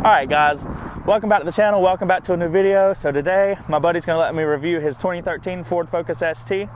Alright guys, welcome back to the channel, welcome back to a new video. So today, my buddy's going to let me review his 2013 Ford Focus ST.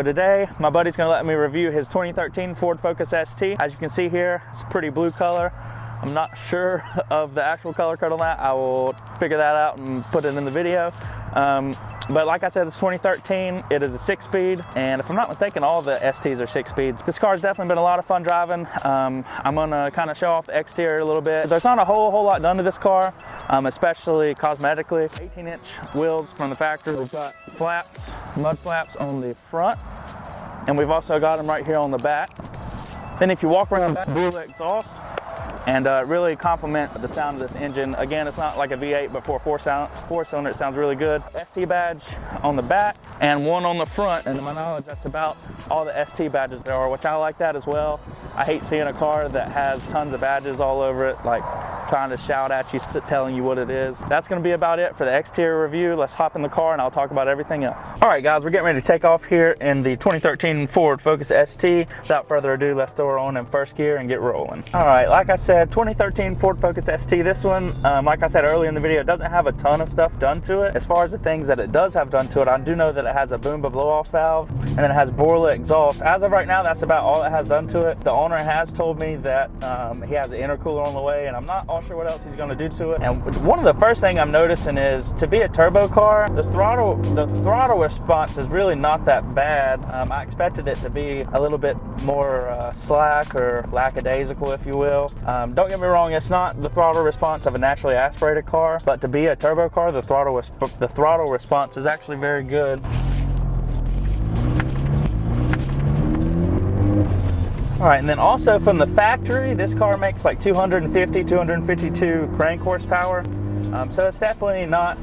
Today, my buddy's going to let me review his 2013 Ford Focus ST. As you can see here, it's a pretty blue color. I'm not sure of the actual color code on that. I will figure that out and put it in the video. But like I said, it's 2013. It is a 6-speed, and if I'm not mistaken, all the STs are 6 speeds. This car's definitely been a lot of fun driving. I'm gonna kind of show off the exterior a little bit. There's not a whole lot done to this car, especially cosmetically. 18-inch wheels from the factory. We've got flaps, mud flaps on the front, and we've also got them right here on the back. Then if you walk around, Borla Exhaust, and really complements the sound of this engine. Again, it's not like a V8, but for a four-cylinder, it sounds really good. ST badge on the back and one on the front, and to my knowledge, that's about all the ST badges there are, which I like that as well. I hate seeing a car that has tons of badges all over it, like trying to shout at you, telling you what it is. That's gonna be about it for the exterior review. Let's hop in the car and I'll talk about everything else. All right, guys, we're getting ready to take off here in the 2013 Ford Focus ST. Without further ado, let's throw her on in first gear and get rolling. All right, like I said, 2013 Ford Focus ST. This one, like I said earlier in the video, it doesn't have a ton of stuff done to it. As far as the things that it does have done to it, I do know that it has a Boomba blow-off valve, and then it has Borla Exhaust. As of right now, that's about all it has done to it. The owner has told me that he has an intercooler on the way, and I'm not all sure what else he's going to do to it. And one of the first things I'm noticing is, to be a turbo car, the throttle response is really not that bad. I expected it to be a little bit more slack or lackadaisical, if you will. Don't get me wrong, it's not the throttle response of a naturally aspirated car, but to be a turbo car, the throttle response is actually very good. All right, and then also from the factory, this car makes like 252 crank horsepower. So it's definitely not,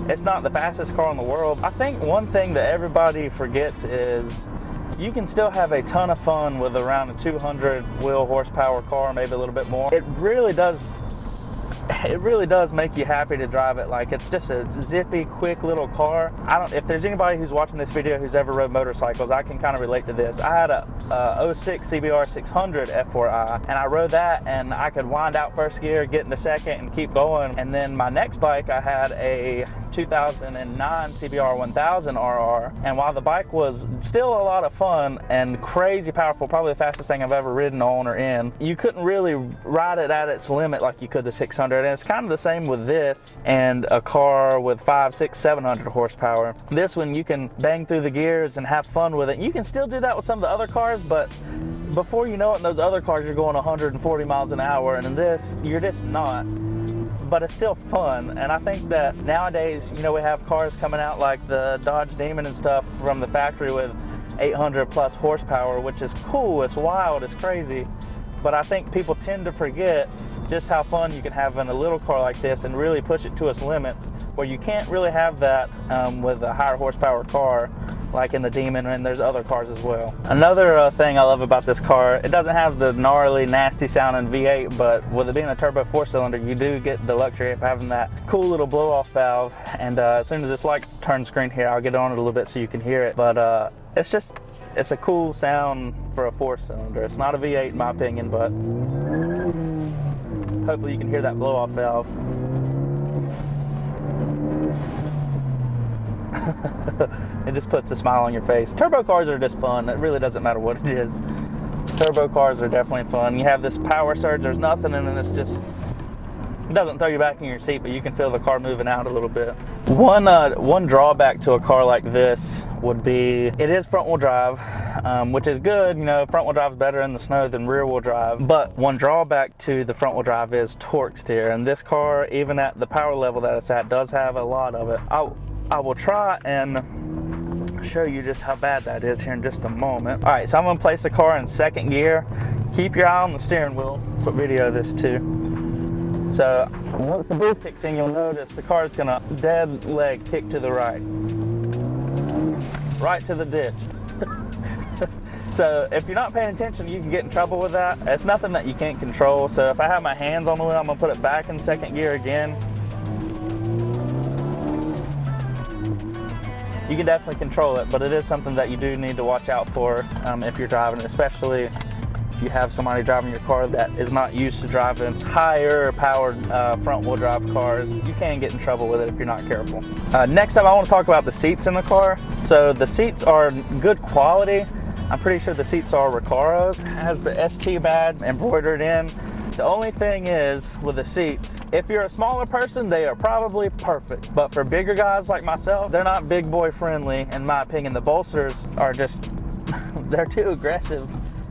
it's not the fastest car in the world. I think one thing that everybody forgets is you can still have a ton of fun with around a 200 wheel horsepower car, maybe a little bit more. It really does make you happy to drive it. Like, it's just a zippy, quick little car. If there's anybody who's watching this video who's ever rode motorcycles, I can kind of relate to this. I had a 06 CBR 600 F4i, and I rode that, and I could wind out first gear, get into second, and keep going. And then my next bike, I had a 2009 CBR 1000 RR, and while the bike was still a lot of fun and crazy powerful, probably the fastest thing I've ever ridden on or in, you couldn't really ride it at its limit like you could the 600. And it's kind of the same with this and a car with 500, 600, 700 horsepower. This one, you can bang through the gears and have fun with it. You can still do that with some of the other cars, but before you know it, in those other cars, you're going 140 miles an hour, and in this, you're just not. But it's still fun. And I think that nowadays, you know, we have cars coming out like the Dodge Demon and stuff from the factory with 800 plus horsepower, which is cool, it's wild, it's crazy. But I think people tend to forget just how fun you can have in a little car like this and really push it to its limits, where you can't really have that with a higher horsepower car like in the Demon, and there's other cars as well. Another thing I love about this car, it doesn't have the gnarly, nasty sounding V8, but with it being a turbo 4-cylinder, you do get the luxury of having that cool little blow-off valve. And as soon as this light turns screen here, I'll get on it a little bit so you can hear it. But it's a cool sound for a 4-cylinder. It's not a V8 in my opinion, but hopefully you can hear that blow-off valve. It just puts a smile on your face. Turbo cars are just fun. It really doesn't matter what it is. Turbo cars are definitely fun. You have this power surge, there's nothing, and then it's just, it doesn't throw you back in your seat, but you can feel the car moving out a little bit. One drawback to a car like this would be it is front wheel drive, which is good. You know, front wheel drive is better in the snow than rear wheel drive. But one drawback to the front wheel drive is torque steer, and this car, even at the power level that it's at, does have a lot of it. I will try and show you just how bad that is here in just a moment. All right, so I'm gonna place the car in second gear. Keep your eye on the steering wheel. That's what video this too. So once the boost kicks in, you'll notice the car's gonna dead leg kick to the right to the ditch. So if you're not paying attention, you can get in trouble with that. It's nothing that you can't control. So if I have my hands on the wheel, I'm gonna put it back in second gear again. You can definitely control it, but it is something that you do need to watch out for if you're driving, especially if you have somebody driving your car that is not used to driving higher powered front wheel drive cars. You can get in trouble with it if you're not careful. Next up, I want to talk about the seats in the car. So the seats are good quality. I'm pretty sure the seats are Recaro's. It has the ST badge embroidered in. The only thing is with the seats, if you're a smaller person, they are probably perfect. But for bigger guys like myself, they're not big boy friendly, in my opinion. The bolsters are just, they're too aggressive,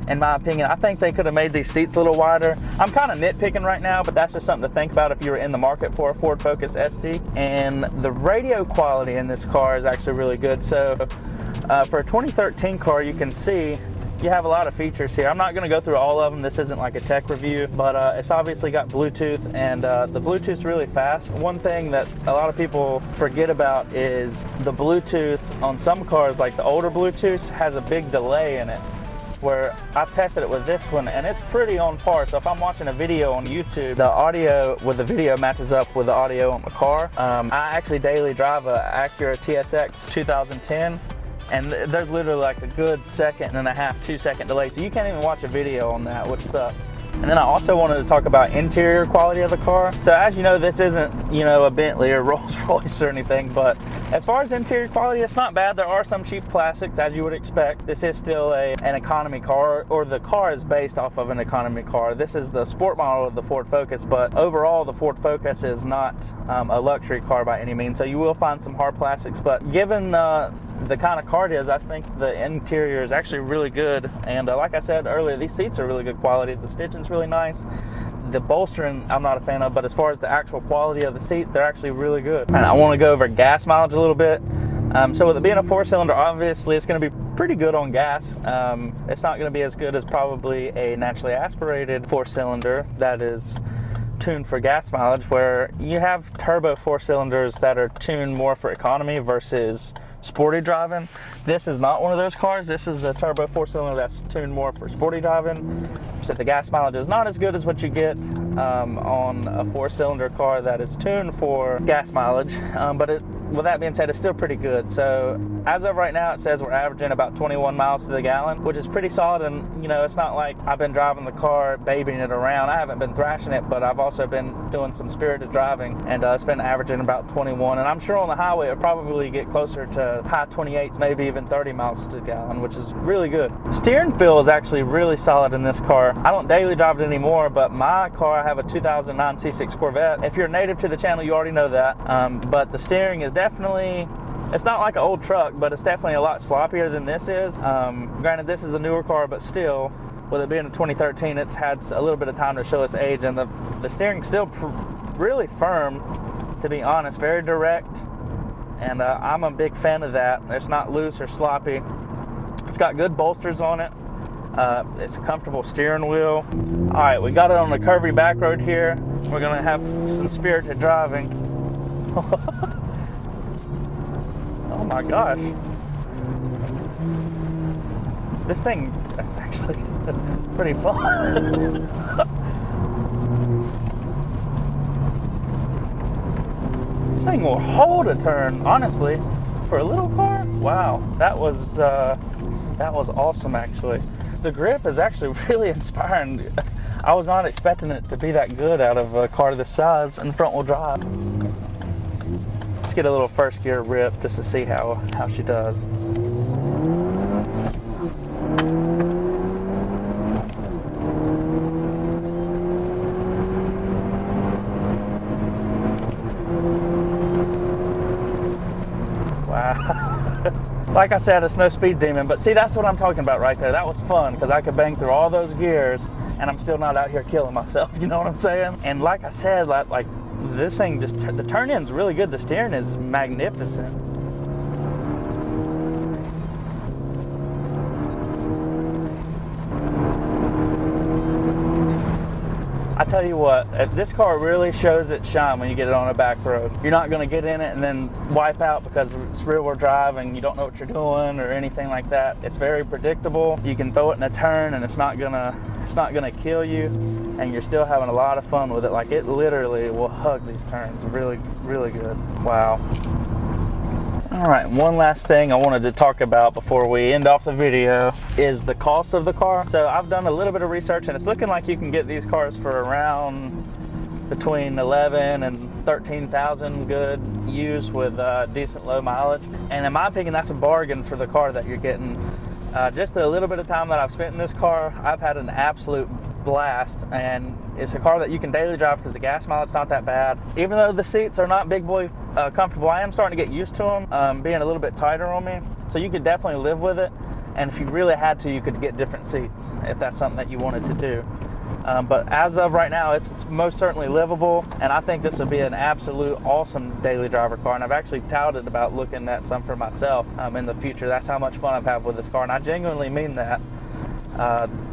in my opinion. I think they could have made these seats a little wider. I'm kind of nitpicking right now, but that's just something to think about if you were in the market for a Ford Focus ST. And the radio quality in this car is actually really good. So for a 2013 car, you can see you have a lot of features here. I'm not going to go through all of them. This isn't like a tech review, but it's obviously got Bluetooth, and the Bluetooth's really fast. One thing that a lot of people forget about is the Bluetooth on some cars, like the older Bluetooth, has a big delay in it, where I've tested it with this one and it's pretty on par. So if I'm watching a video on YouTube, the audio with the video matches up with the audio on the car. I actually daily drive a Acura TSX 2010, and there's literally like a good 1.5 to 2 second delay. So you can't even watch a video on that, which sucks. And then I also wanted to talk about interior quality of the car. So as you know, this isn't, you know, a Bentley or Rolls Royce or anything, but as far as interior quality, it's not bad. There are some cheap plastics, as you would expect. This is still an economy car, or the car is based off of an economy car. This is the sport model of the Ford Focus, but overall the Ford Focus is not a luxury car by any means. So you will find some hard plastics, but given the kind of car it is, I think the interior is actually really good. And like I said earlier, these seats are really good quality. The stitching's really nice. The bolstering I'm not a fan of, but as far as the actual quality of the seat, they're actually really good. And I want to go over gas mileage a little bit. So with it being a 4-cylinder, obviously it's going to be pretty good on gas. It's not going to be as good as probably a naturally aspirated 4-cylinder that is tuned for gas mileage, where you have turbo 4-cylinders that are tuned more for economy versus sporty driving. This is not one of those cars. This is a turbo 4-cylinder that's tuned more for sporty driving. So the gas mileage is not as good as what you get on a 4-cylinder car that is tuned for gas mileage. But with that being said, it's still pretty good. So as of right now, it says we're averaging about 21 miles to the gallon, which is pretty solid. And you know, it's not like I've been driving the car, babying it around. I haven't been thrashing it, but I've also been doing some spirited driving, and it's been averaging about 21. And I'm sure on the highway it'll probably get closer to high 28s, maybe even 30 miles to the gallon, which is really good. Steering feel is actually really solid in this car. I don't daily drive it anymore, but my car, I have a 2009 C6 Corvette. If you're native to the channel, you already know that. But the steering is definitely, it's not like an old truck, but it's definitely a lot sloppier than this is. Granted, this is a newer car, but still, with it being a 2013, it's had a little bit of time to show its age, and the steering's still really firm, to be honest, very direct. And I'm a big fan of that. It's not loose or sloppy. It's got good bolsters on it. It's a comfortable steering wheel. All right, we got it on the curvy back road here. We're gonna have some spirited driving. Oh my gosh. This thing is actually pretty fun. This thing will hold a turn, honestly, for a little car. Wow, that was awesome. Actually, the grip is actually really inspiring. I was not expecting it to be that good out of a car this size and front wheel drive. Let's get a little first gear rip just to see how she does. Like I said, it's no speed demon, but see, that's what I'm talking about right there. That was fun because I could bang through all those gears and I'm still not out here killing myself, you know what I'm saying? And like I said, like this thing just, the turn in's really good. The steering is magnificent. I tell you what, this car really shows its shine when you get it on a back road. You're not going to get in it and then wipe out because it's rear-wheel drive and you don't know what you're doing or anything like that. It's very predictable. You can throw it in a turn and it's not gonna kill you, and you're still having a lot of fun with it. Like, it literally will hug these turns. Really, really good. Wow. All right, one last thing I wanted to talk about before we end off the video is the cost of the car. So I've done a little bit of research and it's looking like you can get these cars for around between 11 and 13,000 good used with decent low mileage. And in my opinion, that's a bargain for the car that you're getting. Just the little bit of time that I've spent in this car, I've had an absolute blast, and it's a car that you can daily drive because the gas mileage is not that bad. Even though the seats are not big boy comfortable, I am starting to get used to them being a little bit tighter on me, so you could definitely live with it. And if you really had to, you could get different seats if that's something that you wanted to do. But as of right now, it's most certainly livable, and I think this would be an absolute awesome daily driver car. And I've actually touted about looking at some for myself in the future. That's how much fun I've had with this car, and I genuinely mean that.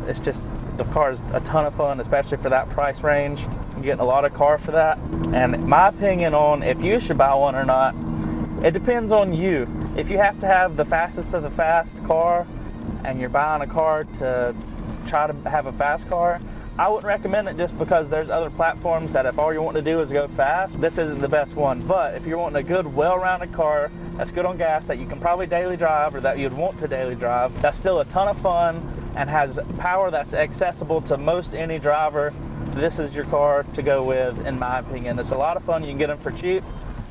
It's just, the car is a ton of fun, especially for that price range. You're getting a lot of car for that. And my opinion on if you should buy one or not, it depends on you. If you have to have the fastest of the fast car and you're buying a car to try to have a fast car, I wouldn't recommend it, just because there's other platforms that if all you want to do is go fast, this isn't the best one. But if you're wanting a good, well-rounded car that's good on gas, that you can probably daily drive, or that you'd want to daily drive, that's still a ton of fun and has power that's accessible to most any driver, this is your car to go with, in my opinion. It's a lot of fun. You can get them for cheap.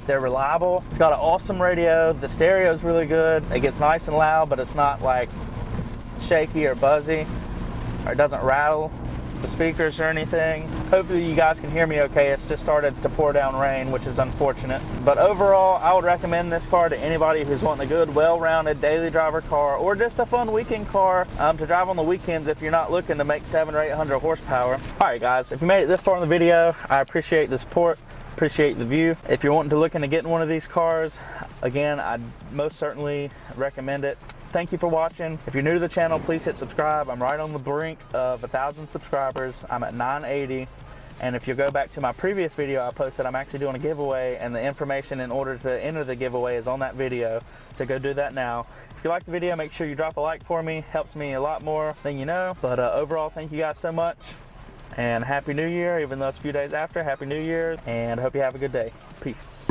They're reliable. It's got an awesome radio. The stereo is really good. It gets nice and loud, but it's not like shaky or buzzy, or it doesn't rattle the speakers or anything. Hopefully you guys can hear me okay. It's just started to pour down rain, which is unfortunate. But overall, I would recommend this car to anybody who's wanting a good, well-rounded daily driver car, or just a fun weekend car to drive on the weekends if you're not looking to make 700 or 800 horsepower. All right, guys, if you made it this far in the video, I appreciate the support. Appreciate the view. If you're wanting to look into getting one of these cars, again, I'd most certainly recommend it. Thank you for watching. If you're new to the channel, please hit subscribe. I'm right on the brink of 1,000 subscribers. I'm at 980. And if you go back to my previous video I posted, I'm actually doing a giveaway, and the information in order to enter the giveaway is on that video. So go do that now. If you like the video, make sure you drop a like for me. Helps me a lot more than you know. But overall, thank you guys so much. And Happy New Year, even though it's a few days after. Happy New Year, and I hope you have a good day. Peace.